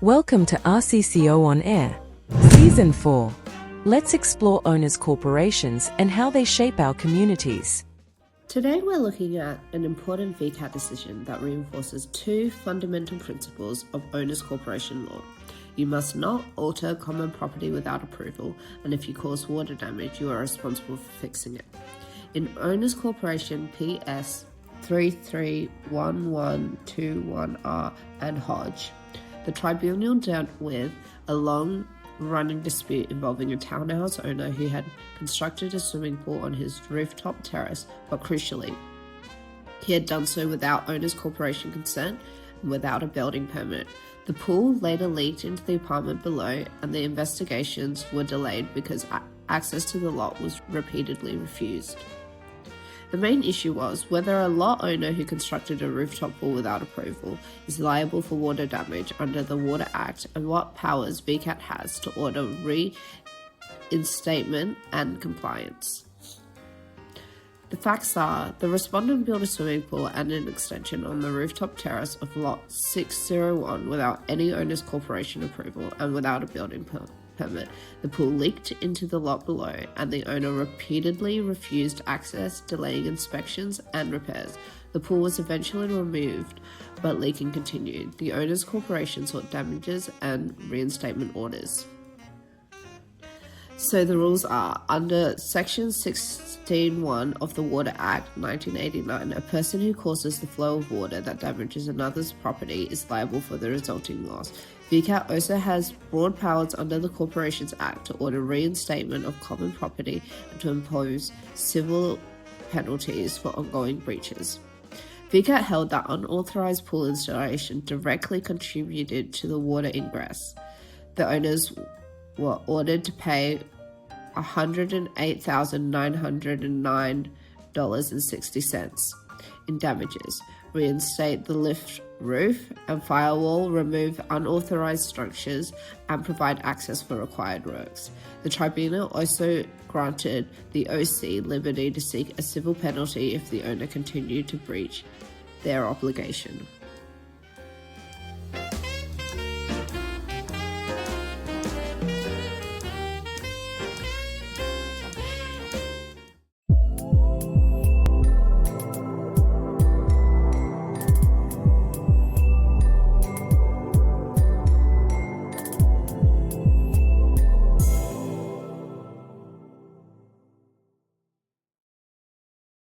Welcome to RCCO On Air, Season 4. Let's explore owners' corporations and how they shape our communities. Today we're looking at an important VCAT decision that reinforces two fundamental principles of owners' corporation law. You must not alter common property without approval, and if you cause water damage, you are responsible for fixing it. In Owners Corporation PS 331121R and Hodge, the tribunal dealt with a long-running dispute involving a townhouse owner who had constructed a swimming pool on his rooftop terrace, but crucially, he had done so without Owners Corporation consent and without a building permit. The pool later leaked into the apartment below, and the investigations were delayed because access to the lot was repeatedly refused. The main issue was whether a lot owner who constructed a rooftop pool without approval is liable for water damage under the Water Act and what powers VCAT has to order reinstatement and compliance. The facts are, the respondent built a swimming pool and an extension on the rooftop terrace of Lot 601 without any Owners Corporation approval and without a building permit. The pool leaked into the lot below, and the owner repeatedly refused access, delaying inspections and repairs. The pool was eventually removed, but leaking continued. The Owners Corporation sought damages and reinstatement orders. So the rules are, under Section 16(1) of the Water Act 1989, a person who causes the flow of water that damages another's property is liable for the resulting loss. VCAT also has broad powers under the Corporations Act to order reinstatement of common property and to impose civil penalties for ongoing breaches. VCAT held that unauthorized pool installation directly contributed to the water ingress. The owners were ordered to pay $108,909.60 in damages, reinstate the lift roof and firewall, remove unauthorized structures, and provide access for required works. The tribunal also granted the OC liberty to seek a civil penalty if the owner continued to breach their obligation.